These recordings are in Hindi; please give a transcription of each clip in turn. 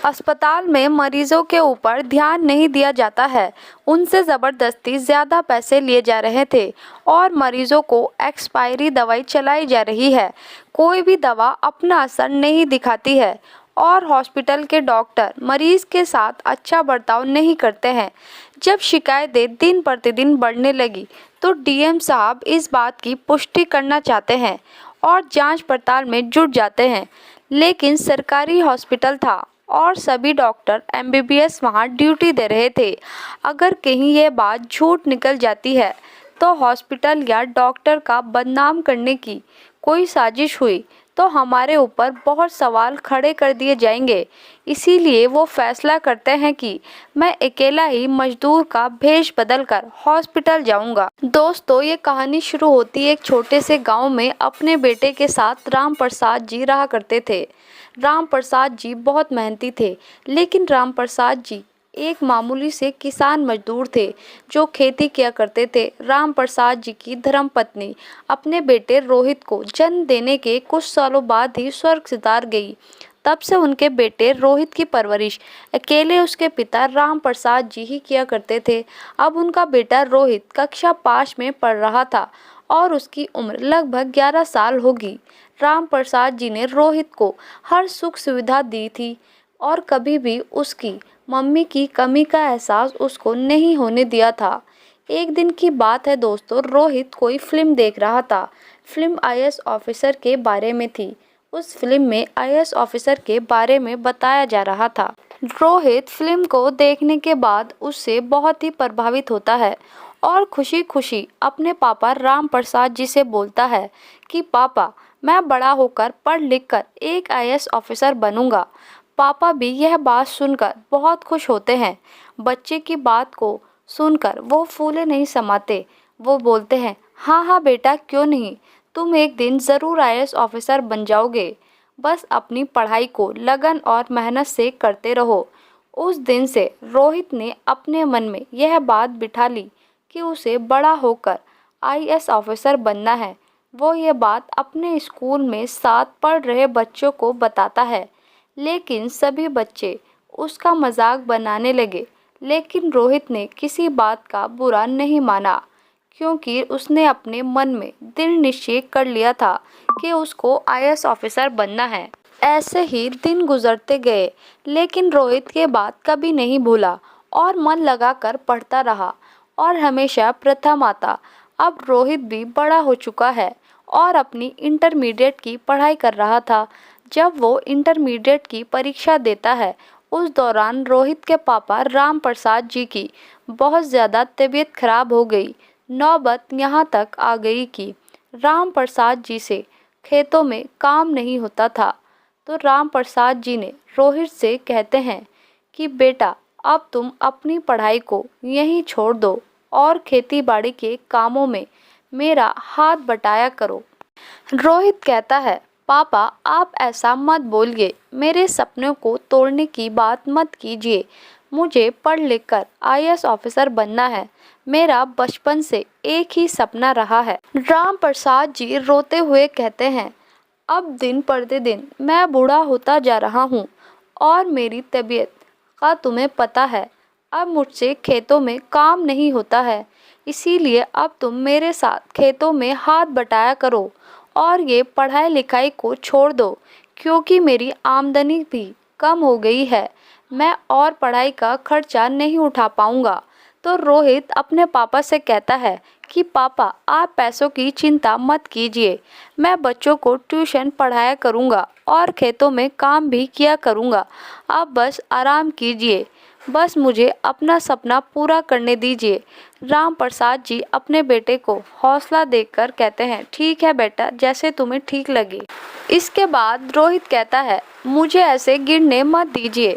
अस्पताल में मरीजों के ऊपर ध्यान नहीं दिया जाता है। उनसे ज़बरदस्ती ज़्यादा पैसे लिए जा रहे थे और मरीजों को एक्सपायरी दवाई चलाई जा रही है। कोई भी दवा अपना असर नहीं दिखाती है और हॉस्पिटल के डॉक्टर मरीज के साथ अच्छा बर्ताव नहीं करते हैं। जब शिकायतें दिन प्रतिदिन बढ़ने लगी तो डीएम साहब इस बात की पुष्टि करना चाहते हैं और जांच पड़ताल में जुट जाते हैं। लेकिन सरकारी हॉस्पिटल था और सभी डॉक्टर एमबीबीएस वहां ड्यूटी दे रहे थे। अगर कहीं ये बात झूठ निकल जाती है तो हॉस्पिटल या डॉक्टर का बदनाम करने की कोई साजिश हुई तो हमारे ऊपर बहुत सवाल खड़े कर दिए जाएंगे। इसीलिए वो फैसला करते हैं कि मैं अकेला ही मजदूर का भेष बदल कर हॉस्पिटल जाऊंगा। दोस्तों, ये कहानी शुरू होती है एक छोटे से गांव में। अपने बेटे के साथ राम प्रसाद जी रहा करते थे। राम प्रसाद जी बहुत मेहनती थे, लेकिन राम प्रसाद जी एक मामूली से किसान मजदूर थे जो खेती किया करते थे। राम प्रसाद जी की धर्मपत्नी अपने बेटे रोहित को जन्म देने के कुछ सालों बाद ही स्वर्ग सिधार गई। तब से उनके बेटे रोहित की परवरिश अकेले उसके पिता राम प्रसाद जी ही किया करते थे। अब उनका बेटा रोहित कक्षा 5 में पढ़ रहा था और उसकी उम्र लगभग 11 साल होगी। राम प्रसाद जी ने रोहित को हर सुख सुविधा दी थी और कभी भी उसकी मम्मी की कमी का एहसास उसको नहीं होने दिया था। एक दिन की बात है दोस्तों, रोहित कोई फिल्म देख रहा था। फिल्म आईएएस ऑफिसर के बारे में थी। उस फिल्म में आईएएस ऑफिसर के बारे में बताया जा रहा था। रोहित फिल्म को देखने के बाद उससे बहुत ही प्रभावित होता है और खुशी खुशी अपने पापा राम प्रसाद जी से बोलता है कि पापा, मैं बड़ा होकर पढ़ लिख कर एक आईएएस ऑफिसर बनूंगा। पापा भी यह बात सुनकर बहुत खुश होते हैं। बच्चे की बात को सुनकर वो फूले नहीं समाते। वो बोलते हैं, हाँ हाँ बेटा, क्यों नहीं, तुम एक दिन ज़रूर आईएएस ऑफिसर बन जाओगे। बस अपनी पढ़ाई को लगन और मेहनत से करते रहो। उस दिन से रोहित ने अपने मन में यह बात बिठा ली कि उसे बड़ा होकर आईएएस ऑफिसर बनना है। वो ये बात अपने स्कूल में साथ पढ़ रहे बच्चों को बताता है, लेकिन सभी बच्चे उसका मजाक बनाने लगे। लेकिन रोहित ने किसी बात का बुरा नहीं माना, क्योंकि उसने अपने मन में दृढ़ निश्चय कर लिया था कि उसको आईएएस ऑफिसर बनना है। ऐसे ही दिन गुजरते गए, लेकिन रोहित ये बात कभी नहीं भूला और मन लगाकर पढ़ता रहा और हमेशा प्रथम आता। अब रोहित भी बड़ा हो चुका है और अपनी इंटरमीडिएट की पढ़ाई कर रहा था। जब वो इंटरमीडिएट की परीक्षा देता है, उस दौरान रोहित के पापा राम प्रसाद जी की बहुत ज़्यादा तबीयत खराब हो गई। नौबत यहाँ तक आ गई कि राम प्रसाद जी से खेतों में काम नहीं होता था। तो राम प्रसाद जी ने रोहित से कहते हैं कि बेटा, अब तुम अपनी पढ़ाई को यहीं छोड़ दो और खेती बाड़ी के कामों में मेरा हाथ बटाया करो। रोहित कहता है, पापा आप ऐसा मत बोलिए, मेरे सपनों को तोड़ने की बात मत कीजिए। मुझे पढ़ लिख कर आईएएस ऑफिसर बनना है। मेरा बचपन से एक ही सपना रहा है। राम प्रसाद जी रोते हुए कहते हैं, अब दिन प्रतिदिन मैं बूढ़ा होता जा रहा हूँ और मेरी तबीयत का तुम्हें पता है। अब मुझसे खेतों में काम नहीं होता है, इसीलिए अब तुम मेरे साथ खेतों में हाथ बटाया करो और ये पढ़ाई लिखाई को छोड़ दो, क्योंकि मेरी आमदनी भी कम हो गई है। मैं और पढ़ाई का खर्चा नहीं उठा पाऊंगा। तो रोहित अपने पापा से कहता है कि पापा आप पैसों की चिंता मत कीजिए, मैं बच्चों को ट्यूशन पढ़ाया करूंगा और खेतों में काम भी किया करूंगा। आप बस आराम कीजिए, बस मुझे अपना सपना पूरा करने दीजिए। राम प्रसाद जी अपने बेटे को हौसला देकर कहते हैं, ठीक है बेटा, जैसे तुम्हें ठीक लगे। इसके बाद रोहित कहता है, मुझे ऐसे गिरने मत दीजिए,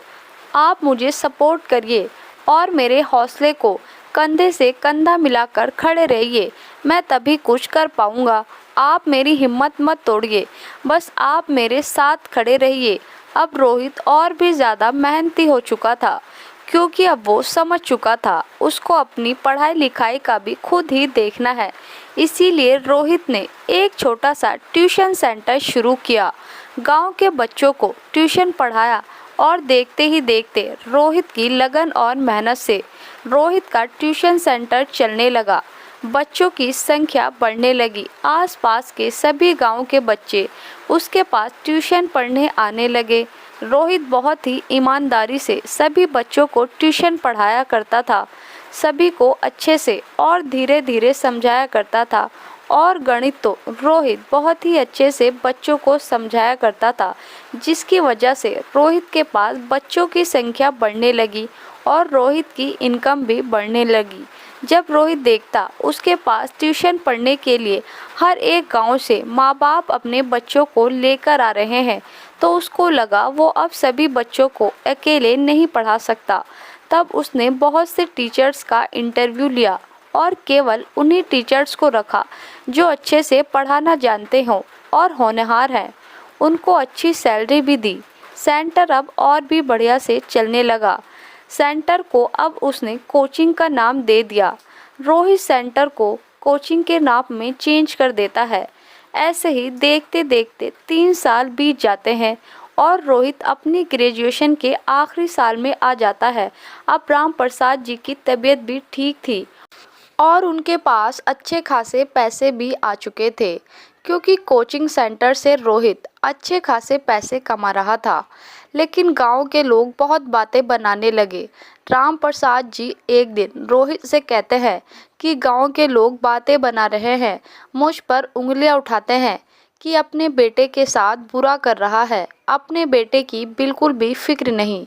आप मुझे सपोर्ट करिए और मेरे हौसले को कंधे से कंधा मिलाकर खड़े रहिए, मैं तभी कुछ कर पाऊंगा। आप मेरी हिम्मत मत तोड़िए, बस आप मेरे साथ खड़े रहिए। अब रोहित और भी ज़्यादा मेहनती हो चुका था, क्योंकि अब वो समझ चुका था उसको अपनी पढ़ाई लिखाई का भी खुद ही देखना है। इसीलिए रोहित ने एक छोटा सा ट्यूशन सेंटर शुरू किया, गांव के बच्चों को ट्यूशन पढ़ाया और देखते ही देखते रोहित की लगन और मेहनत से रोहित का ट्यूशन सेंटर चलने लगा। बच्चों की संख्या बढ़ने लगी। आसपास के सभी गांव के बच्चे उसके पास ट्यूशन पढ़ने आने लगे। रोहित बहुत ही ईमानदारी से सभी बच्चों को ट्यूशन पढ़ाया करता था। सभी को अच्छे से और धीरे धीरे समझाया करता था। और गणित तो रोहित बहुत ही अच्छे से बच्चों को समझाया करता था, जिसकी वजह से रोहित के पास बच्चों की संख्या बढ़ने लगी और रोहित की इनकम भी बढ़ने लगी। जब रोहित देखता उसके पास ट्यूशन पढ़ने के लिए हर एक गांव से माँ बाप अपने बच्चों को लेकर आ रहे हैं, तो उसको लगा वो अब सभी बच्चों को अकेले नहीं पढ़ा सकता। तब उसने बहुत से टीचर्स का इंटरव्यू लिया और केवल उन्हीं टीचर्स को रखा जो अच्छे से पढ़ाना जानते हों और होनहार हैं। उनको अच्छी सैलरी भी दी। सेंटर अब और भी बढ़िया से चलने लगा। सेंटर को अब उसने कोचिंग का नाम दे दिया। रोहित सेंटर को कोचिंग के नाम में चेंज कर देता है। ऐसे ही देखते देखते 3 साल बीत जाते हैं और रोहित अपनी ग्रेजुएशन के आखिरी साल में आ जाता है। अब राम प्रसाद जी की तबीयत भी ठीक थी और उनके पास अच्छे खासे पैसे भी आ चुके थे, क्योंकि कोचिंग सेंटर से रोहित अच्छे खासे पैसे कमा रहा था। लेकिन गांव के लोग बहुत बातें बनाने लगे। राम प्रसाद जी एक दिन रोहित से कहते हैं कि गांव के लोग बातें बना रहे हैं, मुझ पर उंगलियां उठाते हैं कि अपने बेटे के साथ बुरा कर रहा है। अपने बेटे की बिल्कुल भी फिक्र नहीं।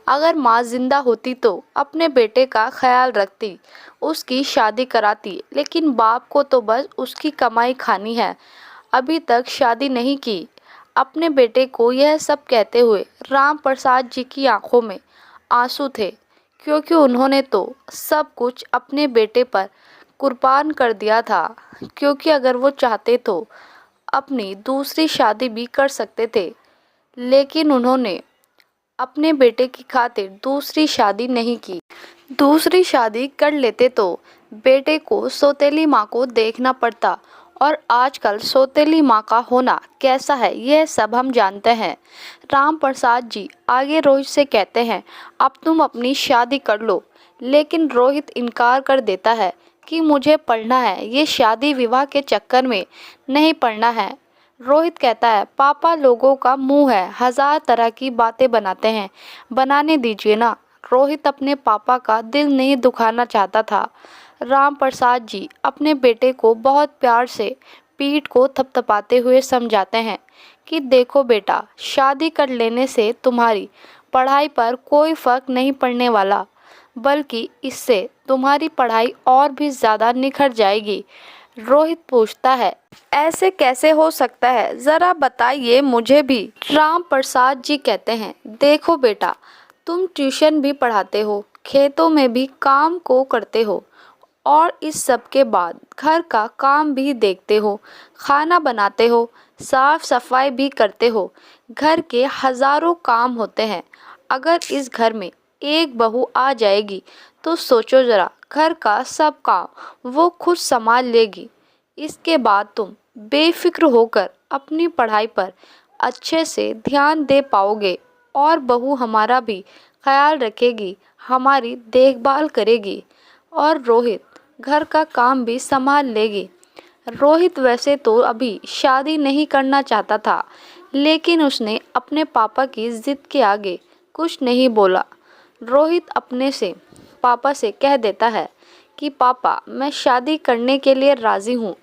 अगर माँ जिंदा होती तो अपने बेटे का ख्याल रखती, उसकी शादी कराती, लेकिन बाप को तो बस उसकी कमाई खानी है। अभी तक शादी नहीं की। अपने बेटे को यह सब कहते हुए राम प्रसाद जी की आंखों में आंसू थे, क्योंकि उन्होंने तो सब कुछ अपने बेटे पर कुर्बान कर दिया था। क्योंकि अगर वो चाहते तो अपनी दूसरी शादी भी कर सकते थे, लेकिन उन्होंने अपने बेटे की खातिर दूसरी शादी नहीं की। दूसरी शादी कर लेते तो बेटे को सौतेली माँ को देखना पड़ता, और आजकल सौतेली माँ का होना कैसा है यह सब हम जानते हैं। राम प्रसाद जी आगे रोहित से कहते हैं, अब तुम अपनी शादी कर लो। लेकिन रोहित इनकार कर देता है कि मुझे पढ़ना है, ये शादी विवाह के चक्कर में नहीं पढ़ना है। रोहित कहता है, पापा लोगों का मुंह है, 1000 तरह की बातें बनाते हैं, बनाने दीजिए ना। रोहित अपने पापा का दिल नहीं दुखाना चाहता था। राम प्रसाद जी अपने बेटे को बहुत प्यार से पीठ को थपथपाते हुए समझाते हैं कि देखो बेटा, शादी कर लेने से तुम्हारी पढ़ाई पर कोई फर्क नहीं पड़ने वाला, बल्कि इससे तुम्हारी पढ़ाई और भी ज़्यादा निखर जाएगी। रोहित पूछता है, ऐसे कैसे हो सकता है, ज़रा बताइए मुझे भी। राम प्रसाद जी कहते हैं, देखो बेटा, तुम ट्यूशन भी पढ़ाते हो, खेतों में भी काम को करते हो, और इस सब के बाद घर का काम भी देखते हो, खाना बनाते हो, साफ सफाई भी करते हो। घर के हज़ारों काम होते हैं। अगर इस घर में एक बहू आ जाएगी तो सोचो ज़रा, घर का सब काम वो खुद संभाल लेगी। इसके बाद तुम बेफिक्र होकर अपनी पढ़ाई पर अच्छे से ध्यान दे पाओगे, और बहू हमारा भी ख्याल रखेगी, हमारी देखभाल करेगी, और रोहित घर का काम भी संभाल लेगी। रोहित वैसे तो अभी शादी नहीं करना चाहता था, लेकिन उसने अपने पापा की ज़िद के आगे कुछ नहीं बोला। रोहित अपने से पापा से कह देता है कि पापा, मैं शादी करने के लिए राज़ी हूँ,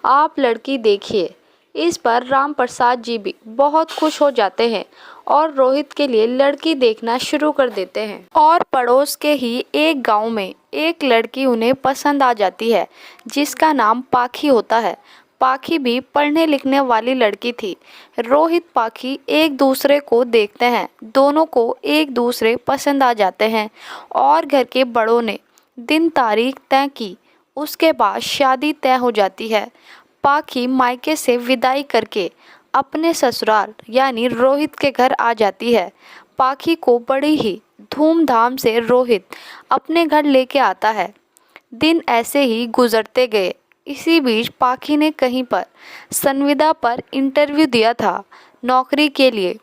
आप लड़की देखिए। इस पर राम प्रसाद जी भी बहुत खुश हो जाते हैं और रोहित के लिए लड़की देखना शुरू कर देते हैं। और पड़ोस के ही एक गांव में एक लड़की उन्हें पसंद आ जाती है, जिसका नाम पाखी होता है। पाखी भी पढ़ने लिखने वाली लड़की थी। रोहित पाखी एक दूसरे को देखते हैं, दोनों को एक दूसरे पसंद आ जाते हैं, और घर के बड़ों ने दिन तारीख तय की। उसके बाद शादी तय हो जाती है। पाखी मायके से विदाई करके अपने ससुराल यानी रोहित के घर आ जाती है। पाखी को बड़ी ही धूमधाम से रोहित अपने घर लेके आता है। दिन ऐसे ही गुजरते गए। इसी बीच पाखी ने कहीं पर संविदा पर इंटरव्यू दिया था नौकरी के लिए।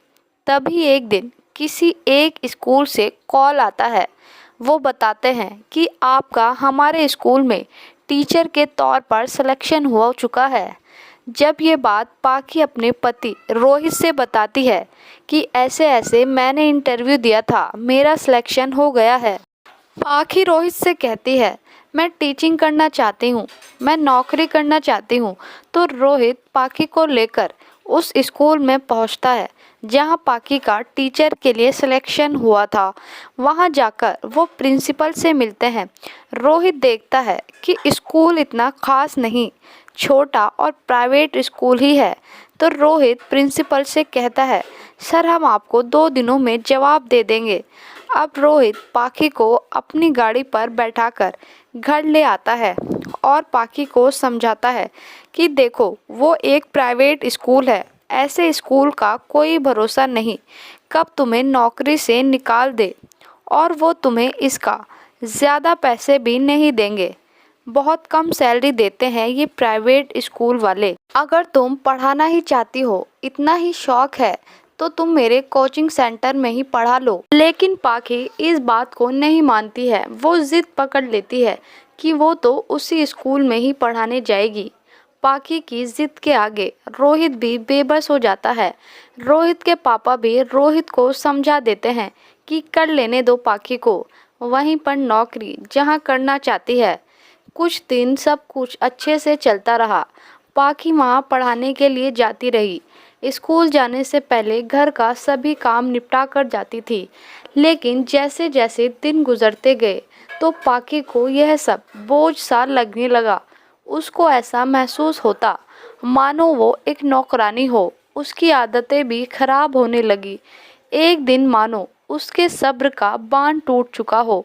तभी एक दिन किसी एक स्कूल से कॉल आता है। वो बताते हैं कि आपका हमारे स्कूल में टीचर के तौर पर सिलेक्शन हो चुका है। जब ये बात पाखी अपने पति रोहित से बताती है कि ऐसे ऐसे मैंने इंटरव्यू दिया था, मेरा सिलेक्शन हो गया है। पाखी रोहित से कहती है, मैं टीचिंग करना चाहती हूँ, मैं नौकरी करना चाहती हूँ। तो रोहित पाखी को लेकर उस स्कूल में पहुँचता है जहाँ पाखी का टीचर के लिए सिलेक्शन हुआ था। वहाँ जाकर वो प्रिंसिपल से मिलते हैं। रोहित देखता है कि स्कूल इतना खास नहीं, छोटा और प्राइवेट स्कूल ही है। तो रोहित प्रिंसिपल से कहता है, सर हम आपको 2 दिनों में जवाब दे देंगे। अब रोहित पाखी को अपनी गाड़ी पर बैठाकर घर ले आता है और पाखी को समझाता है कि देखो वो एक प्राइवेट स्कूल है, ऐसे स्कूल का कोई भरोसा नहीं, कब तुम्हें नौकरी से निकाल दे और वो तुम्हें इसका ज़्यादा पैसे भी नहीं देंगे। बहुत कम सैलरी देते हैं ये प्राइवेट स्कूल वाले। अगर तुम पढ़ाना ही चाहती हो, इतना ही शौक है, तो तुम मेरे कोचिंग सेंटर में ही पढ़ा लो। लेकिन पाखी इस बात को नहीं मानती है। वो जिद पकड़ लेती है कि वो तो उसी स्कूल में ही पढ़ाने जाएगी। पाखी की जिद के आगे रोहित भी बेबस हो जाता है। रोहित के पापा भी रोहित को समझा देते हैं कि कर लेने दो पाखी को वहीं पर नौकरी जहां करना चाहती है। कुछ दिन सब कुछ अच्छे से चलता रहा। पाखी वहाँ पढ़ाने के लिए जाती रही। स्कूल जाने से पहले घर का सभी काम निपटा कर जाती थी। लेकिन जैसे जैसे दिन गुजरते गए तो पाखी को यह सब बोझ सा लगने लगा। उसको ऐसा महसूस होता मानो वो एक नौकरानी हो। उसकी आदतें भी खराब होने लगी। एक दिन मानो उसके सब्र का बांध टूट चुका हो।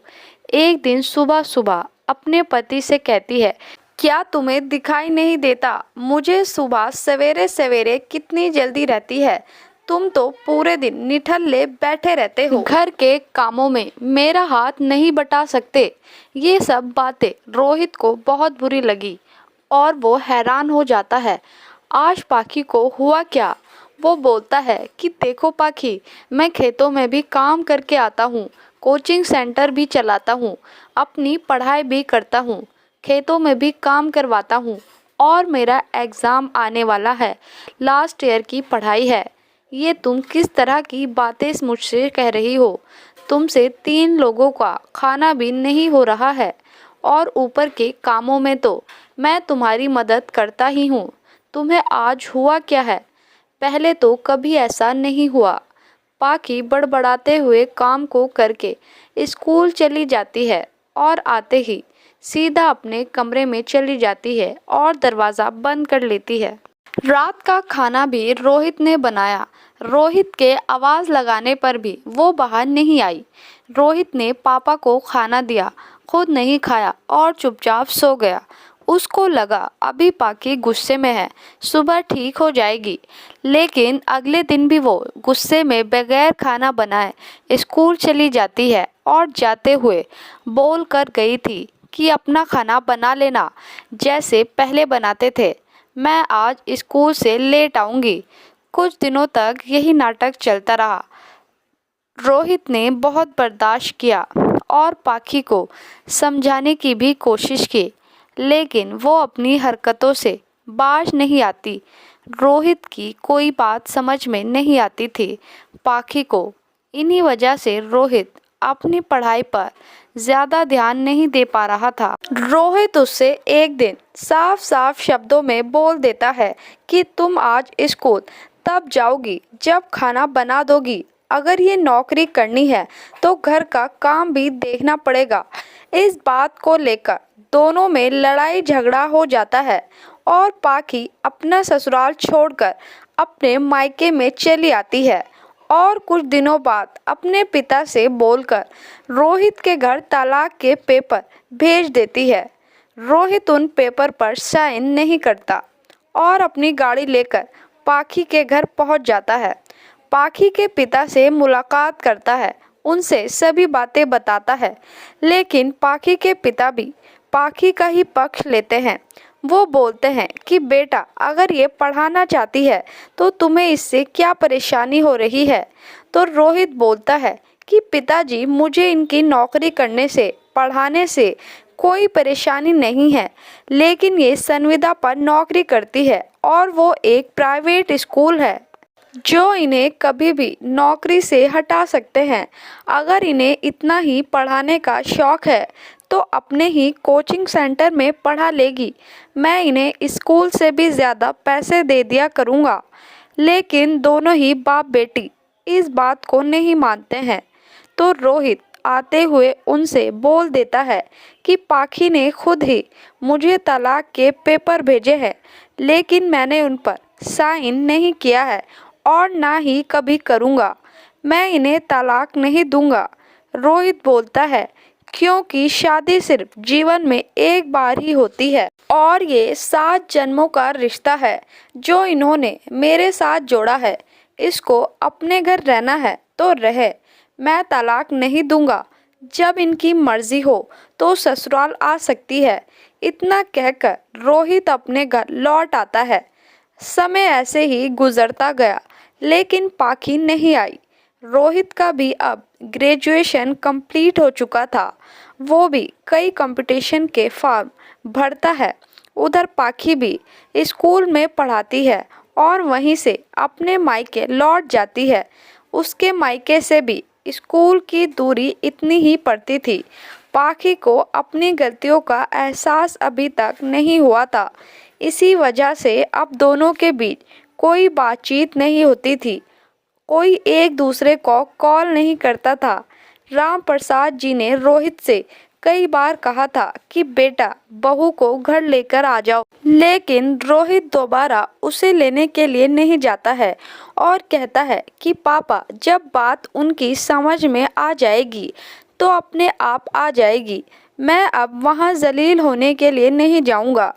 एक दिन सुबह सुबह अपने पति से कहती है, क्या तुम्हें दिखाई नहीं देता मुझे सुबह सवेरे सवेरे कितनी जल्दी रहती है? तुम तो पूरे दिन निठल्ले बैठे रहते हो, घर के कामों में मेरा हाथ नहीं बटा सकते। ये सब बातें रोहित को बहुत बुरी लगी और वो हैरान हो जाता है। आज पाखी को हुआ क्या? वो बोलता है कि देखो पाखी, मैं खेतों में भी काम करके आता हूँ, कोचिंग सेंटर भी चलाता हूँ, अपनी पढ़ाई भी करता हूँ, खेतों में भी काम करवाता हूँ और मेरा एग्ज़ाम आने वाला है, लास्ट ईयर की पढ़ाई है। ये तुम किस तरह की बातें मुझसे कह रही हो? तुमसे 3 लोगों का खाना भी नहीं हो रहा है और ऊपर के कामों में तो मैं तुम्हारी मदद करता ही हूँ। तुम्हें आज हुआ क्या है? पहले तो कभी ऐसा नहीं हुआ। पाखी बड़बड़ाते हुए काम को करके स्कूल चली जाती है और आते ही सीधा अपने कमरे में चली जाती है और दरवाज़ा बंद कर लेती है। रात का खाना भी रोहित ने बनाया। रोहित के आवाज़ लगाने पर भी वो बाहर नहीं आई। रोहित ने पापा को खाना दिया, खुद नहीं खाया और चुपचाप सो गया। उसको लगा अभी पाखी गुस्से में है, सुबह ठीक हो जाएगी। लेकिन अगले दिन भी वो गुस्से में बगैर खाना बनाए स्कूल चली जाती है और जाते हुए बोल कर गई थी कि अपना खाना बना लेना जैसे पहले बनाते थे, मैं आज स्कूल से लेट आऊँगी। कुछ दिनों तक यही नाटक चलता रहा। रोहित ने बहुत बर्दाश्त किया और पाखी को समझाने की भी कोशिश की, लेकिन वो अपनी हरकतों से बाज नहीं आती। रोहित की कोई बात समझ में नहीं आती थी पाखी को। इन्हीं वजह से रोहित अपनी पढ़ाई पर ज़्यादा ध्यान नहीं दे पा रहा था। रोहित उससे एक दिन साफ साफ शब्दों में बोल देता है कि तुम आज स्कूल तब जाओगी जब खाना बना दोगी। अगर ये नौकरी करनी है तो घर का काम भी देखना पड़ेगा। इस बात को लेकर दोनों में लड़ाई झगड़ा हो जाता है और पाखी अपना ससुराल छोड़कर अपने मायके में चली आती है और कुछ दिनों बाद अपने पिता से बोलकर रोहित के घर तलाक के पेपर भेज देती है। रोहित उन पेपर पर साइन नहीं करता और अपनी गाड़ी लेकर पाखी के घर पहुंच जाता है। पाखी के पिता से मुलाकात करता है, उनसे सभी बातें बताता है, लेकिन पाखी के पिता भी पाखी का ही पक्ष लेते हैं। वो बोलते हैं कि बेटा, अगर ये पढ़ाना चाहती है तो तुम्हें इससे क्या परेशानी हो रही है? तो रोहित बोलता है कि पिताजी, मुझे इनकी नौकरी करने से, पढ़ाने से कोई परेशानी नहीं है, लेकिन ये संविदा पर नौकरी करती है और वो एक प्राइवेट स्कूल है जो इन्हें कभी भी नौकरी से हटा सकते हैं। अगर इन्हें इतना ही पढ़ाने का शौक है तो अपने ही कोचिंग सेंटर में पढ़ा लेगी। मैं इन्हें स्कूल से भी ज़्यादा पैसे दे दिया करूँगा। लेकिन दोनों ही बाप बेटी इस बात को नहीं मानते हैं। तो रोहित आते हुए उनसे बोल देता है कि पाखी ने खुद ही मुझे तलाक के पेपर भेजे हैं, लेकिन मैंने उन पर साइन नहीं किया है और ना ही कभी करूँगा। मैं इन्हें तलाक नहीं दूंगा। रोहित बोलता है, क्योंकि शादी सिर्फ जीवन में एक बार ही होती है और ये 7 जन्मों का रिश्ता है जो इन्होंने मेरे साथ जोड़ा है। इसको अपने घर रहना है तो रहे, मैं तलाक नहीं दूंगा। जब इनकी मर्जी हो तो ससुराल आ सकती है। इतना कहकर रोहित अपने घर लौट आता है। समय ऐसे ही गुजरता गया, लेकिन पाखी नहीं आई। रोहित का भी अब ग्रेजुएशन कंप्लीट हो चुका था। वो भी कई कंपटीशन के फॉर्म भरता है। उधर पाखी भी स्कूल में पढ़ाती है और वहीं से अपने मायके लौट जाती है। उसके मायके से भी स्कूल की दूरी इतनी ही पड़ती थी। पाखी को अपनी गलतियों का एहसास अभी तक नहीं हुआ था। इसी वजह से अब दोनों के बीच कोई बातचीत नहीं होती थी। कोई एक दूसरे को कॉल नहीं करता था। राम प्रसाद जी ने रोहित से कई बार कहा था कि बेटा, बहू को घर लेकर आ जाओ, लेकिन रोहित दोबारा उसे लेने के लिए नहीं जाता है और कहता है कि पापा, जब बात उनकी समझ में आ जाएगी तो अपने आप आ जाएगी। मैं अब वहाँ जलील होने के लिए नहीं जाऊँगा।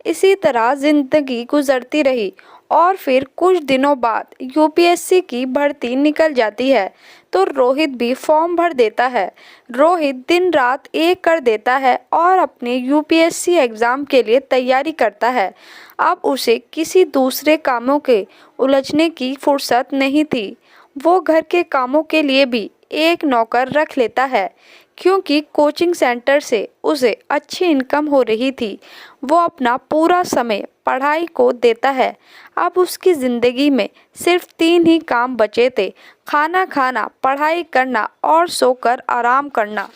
इसी तरह जिंदगी गुजरती रही और फिर कुछ दिनों बाद यूपीएससी की भर्ती निकल जाती है तो रोहित भी फॉर्म भर देता है। रोहित दिन रात एक कर देता है और अपने यूपीएससी एग्ज़ाम के लिए तैयारी करता है। अब उसे किसी दूसरे कामों के उलझने की फुर्सत नहीं थी। वो घर के कामों के लिए भी एक नौकर रख लेता है, क्योंकि कोचिंग सेंटर से उसे अच्छी इनकम हो रही थी। वो अपना पूरा समय पढ़ाई को देता है। अब उसकी ज़िंदगी में सिर्फ 3 ही काम बचे थे: खाना खाना, पढ़ाई करना और सोकर आराम करना।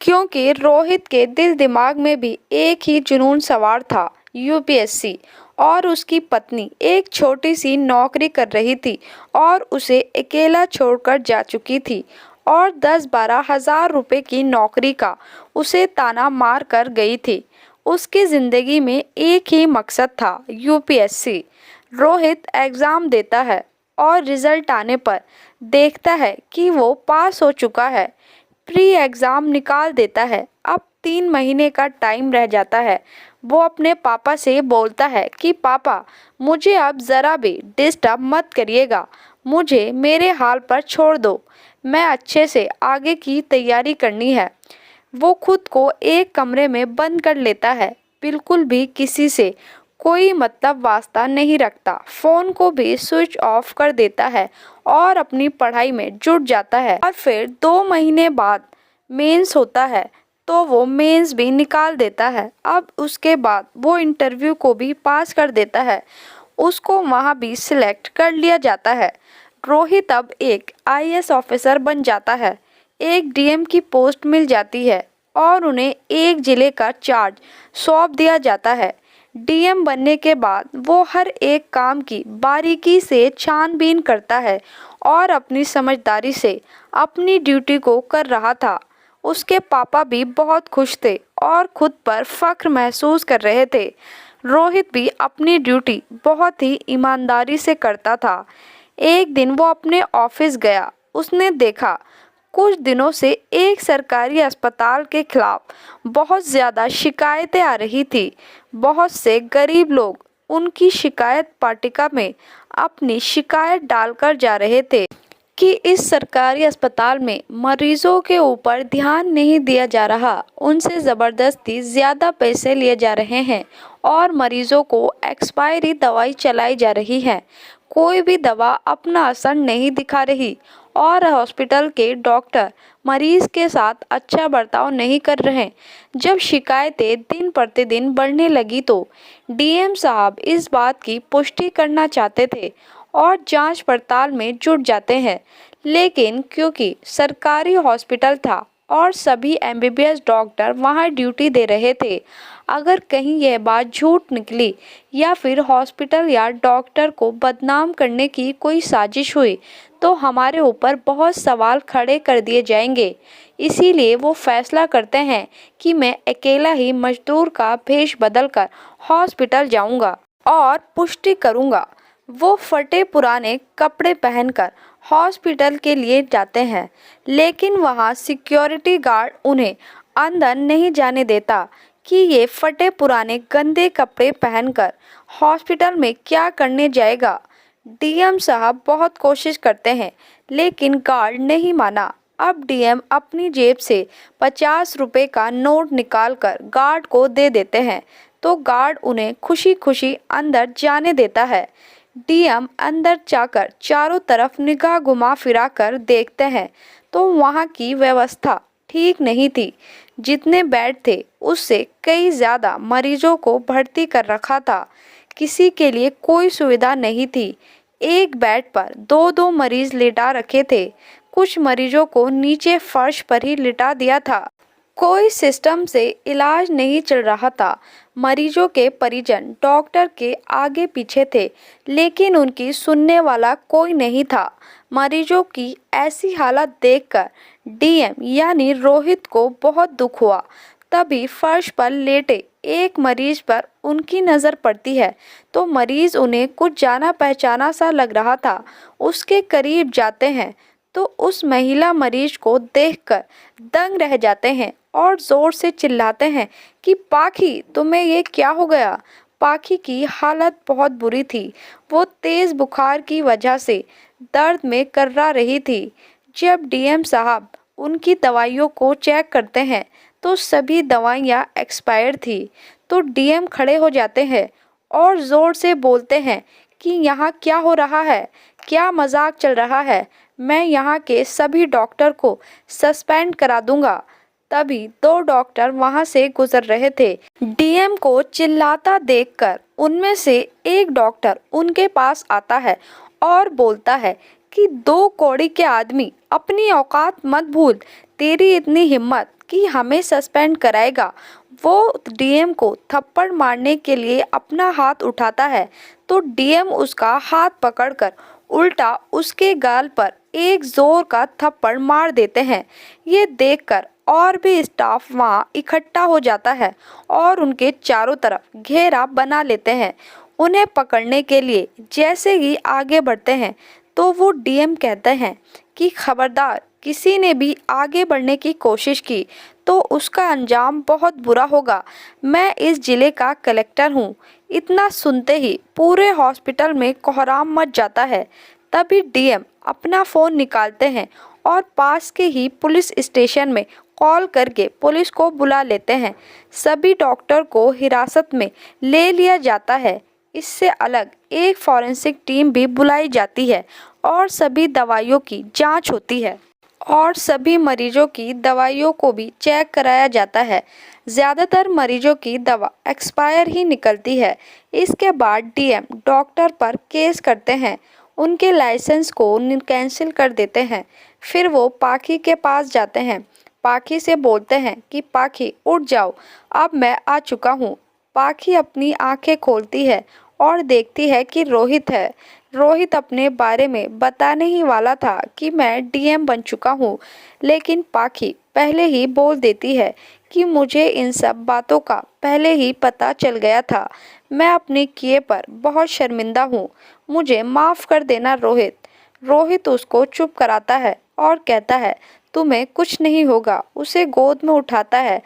क्योंकि रोहित के दिल दिमाग में भी एक ही जुनून सवार था, यूपीएससी। और उसकी पत्नी एक छोटी सी नौकरी कर रही थी और उसे अकेला छोड़कर जा चुकी थी और 10-12 हज़ार रुपये की नौकरी का उसे ताना मार कर गई थी। उसकी ज़िंदगी में एक ही मकसद था, यूपीएससी। रोहित एग्ज़ाम देता है और रिज़ल्ट आने पर देखता है कि वो पास हो चुका है। प्री एग्ज़ाम निकाल देता है। अब 3 महीने का टाइम रह जाता है। वो अपने पापा से बोलता है कि पापा, मुझे अब ज़रा भी डिस्टर्ब मत करिएगा, मुझे मेरे हाल पर छोड़ दो, मैं अच्छे से आगे की तैयारी करनी है। वो खुद को एक कमरे में बंद कर लेता है, बिल्कुल भी किसी से कोई मतलब वास्ता नहीं रखता, फ़ोन को भी स्विच ऑफ कर देता है और अपनी पढ़ाई में जुट जाता है। और फिर 2 महीने बाद मेंस होता है तो वो मेंस भी निकाल देता है। अब उसके बाद वो इंटरव्यू को भी पास कर देता है। उसको वहाँ भी सिलेक्ट कर लिया जाता है। रोहित अब एक आईएएस ऑफिसर बन जाता है। एक डीएम की पोस्ट मिल जाती है और उन्हें एक ज़िले का चार्ज सौंप दिया जाता है। डीएम बनने के बाद वो हर एक काम की बारीकी से छानबीन करता है और अपनी समझदारी से अपनी ड्यूटी को कर रहा था। उसके पापा भी बहुत खुश थे और खुद पर फख्र महसूस कर रहे थे। रोहित भी अपनी ड्यूटी बहुत ही ईमानदारी से करता था। एक दिन वो अपने ऑफिस गया। उसने देखा कुछ दिनों से एक सरकारी अस्पताल के खिलाफ बहुत ज़्यादा शिकायतें आ रही थी। बहुत से गरीब लोग उनकी शिकायत पट्टिका में अपनी शिकायत डालकर जा रहे थे कि इस सरकारी अस्पताल में मरीजों के ऊपर ध्यान नहीं दिया जा रहा, उनसे ज़बरदस्ती ज़्यादा पैसे लिए जा रहे हैं और मरीजों को एक्सपायरी दवाई चलाई जा रही है। कोई भी दवा अपना असर नहीं दिखा रही और हॉस्पिटल के डॉक्टर मरीज के साथ अच्छा बर्ताव नहीं कर रहे। जब शिकायतें दिन प्रतिदिन बढ़ने लगी तो डीएम साहब इस बात की पुष्टि करना चाहते थे और जांच पड़ताल में जुट जाते हैं, लेकिन क्योंकि सरकारी हॉस्पिटल था और सभी एमबीबीएस डॉक्टर वहां ड्यूटी दे रहे थे, अगर कहीं यह बात झूठ निकली या फिर हॉस्पिटल या डॉक्टर को बदनाम करने की कोई साजिश हुई तो हमारे ऊपर बहुत सवाल खड़े कर दिए जाएंगे। इसीलिए वो फैसला करते हैं कि मैं अकेला ही मजदूर का भेष बदलकर हॉस्पिटल जाऊंगा और पुष्टि करूंगा। वो फटे पुराने कपड़े पहनकर हॉस्पिटल के लिए जाते हैं, लेकिन वहाँ सिक्योरिटी गार्ड उन्हें अंदर नहीं जाने देता कि ये फटे पुराने गंदे कपड़े पहनकर हॉस्पिटल में क्या करने जाएगा। डीएम साहब बहुत कोशिश करते हैं, लेकिन गार्ड नहीं माना। अब डीएम अपनी जेब से 50 रुपए का नोट निकालकर गार्ड को दे देते हैं, तो गार्ड उन्हें खुशी खुशी अंदर जाने देता है। डीएम अंदर जाकर चारों तरफ निगाह घुमा फिरा कर देखते हैं तो वहाँ की व्यवस्था ठीक नहीं थी। जितने बेड थे उससे कई ज़्यादा मरीजों को भर्ती कर रखा था। किसी के लिए कोई सुविधा नहीं थी। एक बेड पर दो दो मरीज लिटा रखे थे। कुछ मरीजों को नीचे फर्श पर ही लिटा दिया था। कोई सिस्टम से इलाज नहीं चल रहा था। मरीजों के परिजन डॉक्टर के आगे पीछे थे, लेकिन उनकी सुनने वाला कोई नहीं था। मरीजों की ऐसी हालत देखकर डीएम यानी रोहित को बहुत दुख हुआ। तभी फर्श पर लेटे एक मरीज पर उनकी नज़र पड़ती है तो मरीज उन्हें कुछ जाना पहचाना सा लग रहा था। उसके करीब जाते हैं तो उस महिला मरीज को देखकर दंग रह जाते हैं और ज़ोर से चिल्लाते हैं कि पाखी, तुम्हें ये क्या हो गया। पाखी की हालत बहुत बुरी थी। वो तेज़ बुखार की वजह से दर्द में कर्रा रही थी। जब डीएम साहब उनकी दवाइयों को चेक करते हैं तो सभी दवाइयाँ एक्सपायर थी। तो डीएम खड़े हो जाते हैं और ज़ोर से बोलते हैं कि यहाँ क्या हो रहा है, क्या मजाक चल रहा है। मैं यहाँ के सभी डॉक्टर को सस्पेंड करा दूंगा। तभी दो डॉक्टर वहां से गुजर रहे थे। डीएम को चिल्लाता देखकर उनमें से एक डॉक्टर उनके पास आता है और बोलता है कि 2 कौड़ी के आदमी, अपनी औकात मत भूल। तेरी इतनी हिम्मत कि हमें सस्पेंड कराएगा। वो डीएम को थप्पड़ मारने के लिए अपना हाथ उठाता है तो डीएम उसका हाथ पकड़कर उल्टा उसके गाल पर एक जोर का थप्पड़ मार देते हैं। ये देखकर और भी स्टाफ वहां इकट्ठा हो जाता है और उनके चारों तरफ घेरा बना लेते हैं। उन्हें पकड़ने के लिए जैसे ही आगे बढ़ते हैं तो वो डीएम कहते हैं कि खबरदार, किसी ने भी आगे बढ़ने की कोशिश की तो उसका अंजाम बहुत बुरा होगा। मैं इस जिले का कलेक्टर हूँ। इतना सुनते ही पूरे हॉस्पिटल में कोहराम मच जाता है। तभी डीएम अपना फ़ोन निकालते हैं और पास के ही पुलिस स्टेशन में कॉल करके पुलिस को बुला लेते हैं। सभी डॉक्टर को हिरासत में ले लिया जाता है। इससे अलग एक फॉरेंसिक टीम भी बुलाई जाती है और सभी दवाइयों की जांच होती है और सभी मरीजों की दवाइयों को भी चेक कराया जाता है। ज़्यादातर मरीजों की दवा एक्सपायर ही निकलती है। इसके बाद डीएम डॉक्टर पर केस करते हैं, उनके लाइसेंस को कैंसिल कर देते हैं। फिर वो पाखी के पास जाते हैं। पाखी से बोलते हैं कि पाखी उठ जाओ, अब मैं आ चुका हूँ। पाखी अपनी आंखें खोलती है और देखती है कि रोहित है। रोहित अपने बारे में बताने ही वाला था कि मैं डीएम बन चुका हूँ, लेकिन पाखी पहले ही बोल देती है कि मुझे इन सब बातों का पहले ही पता चल गया था। मैं अपने किए पर बहुत शर्मिंदा हूँ। मुझे माफ़ कर देना रोहित। रोहित उसको चुप कराता है और कहता है तुम्हें कुछ नहीं होगा। उसे गोद में उठाता है।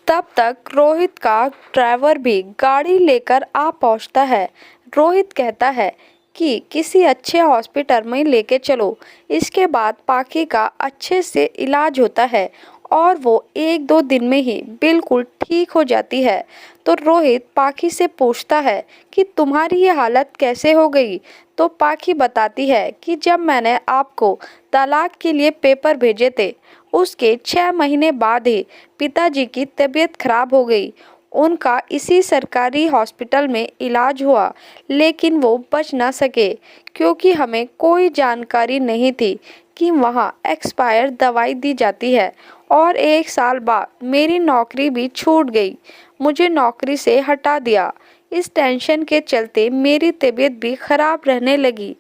तब तक रोहित का ड्राइवर भी गाड़ी लेकर आ पहुंचता है। रोहित कहता है कि किसी अच्छे हॉस्पिटल में लेके चलो। इसके बाद पाखी का अच्छे से इलाज होता है और वो 1-2 दिन में ही बिल्कुल ठीक हो जाती है। तो रोहित पाखी से पूछता है कि तुम्हारी ये हालत कैसे हो गई। तो पाखी बताती है कि जब मैंने आपको तलाक के लिए पेपर भेजे थे, उसके 6 महीने बाद ही पिताजी की तबीयत खराब हो गई। उनका इसी सरकारी हॉस्पिटल में इलाज हुआ, लेकिन वो बच ना सके क्योंकि हमें कोई जानकारी नहीं थी कि वहाँ एक्सपायर दवाई दी जाती है। और 1 साल बाद मेरी नौकरी भी छूट गई, मुझे नौकरी से हटा दिया। इस टेंशन के चलते मेरी तबीयत भी खराब रहने लगी।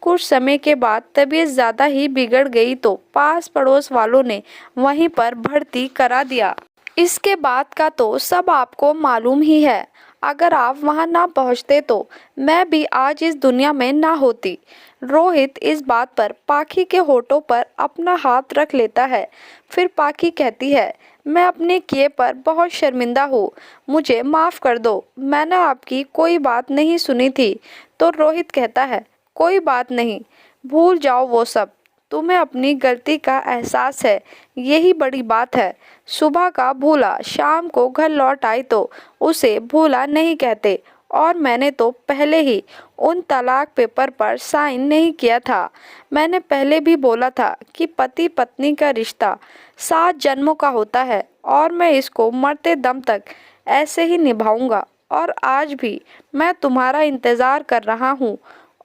कुछ समय के बाद तबीयत ज़्यादा ही बिगड़ गई तो पास पड़ोस वालों ने वहीं पर भर्ती करा दिया। इसके बाद का तो सब आपको मालूम ही है। अगर आप वहां ना पहुंचते तो मैं भी आज इस दुनिया में ना होती। रोहित इस बात पर पाखी के होठों पर अपना हाथ रख लेता है। फिर पाखी कहती है, मैं अपने किए पर बहुत शर्मिंदा हूँ, मुझे माफ़ कर दो, मैंने आपकी कोई बात नहीं सुनी थी। तो रोहित कहता है, कोई बात नहीं, भूल जाओ वो सब, तुम्हें अपनी गलती का एहसास है, यही बड़ी बात है। सुबह का भूला शाम को घर लौट आई तो उसे भूला नहीं कहते। और मैंने तो पहले ही उन तलाक पेपर पर साइन नहीं किया था। मैंने पहले भी बोला था कि पति पत्नी का रिश्ता 7 जन्मों का होता है और मैं इसको मरते दम तक ऐसे ही निभाऊंगा। और आज भी मैं तुम्हारा इंतज़ार कर रहा हूँ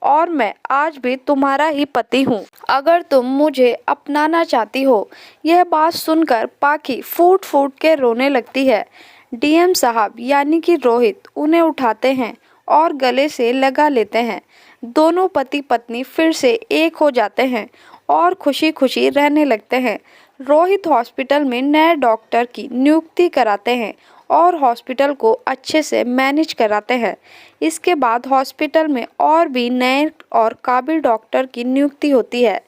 और मैं आज भी तुम्हारा ही पति हूँ, अगर तुम मुझे अपनाना चाहती हो। यह बात सुनकर पाखी फूट फूट के रोने लगती है। डीएम साहब यानी कि रोहित उन्हें उठाते हैं और गले से लगा लेते हैं। दोनों पति पत्नी फिर से एक हो जाते हैं और खुशी खुशी रहने लगते हैं। रोहित हॉस्पिटल में नए डॉक्टर की नियुक्ति कराते हैं और हॉस्पिटल को अच्छे से मैनेज कराते हैं। इसके बाद हॉस्पिटल में और भी नए और काबिल डॉक्टर की नियुक्ति होती है।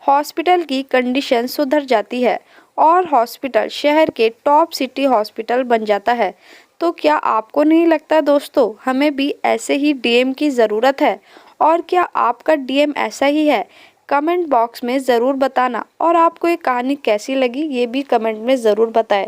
हॉस्पिटल की कंडीशन सुधर जाती है और हॉस्पिटल शहर के टॉप सिटी हॉस्पिटल बन जाता है। तो क्या आपको नहीं लगता दोस्तों, हमें भी ऐसे ही डीएम की ज़रूरत है? और क्या आपका डीएम ऐसा ही है? कमेंट बॉक्स में ज़रूर बताना। और आपको ये कहानी कैसी लगी ये भी कमेंट में ज़रूर बताएं।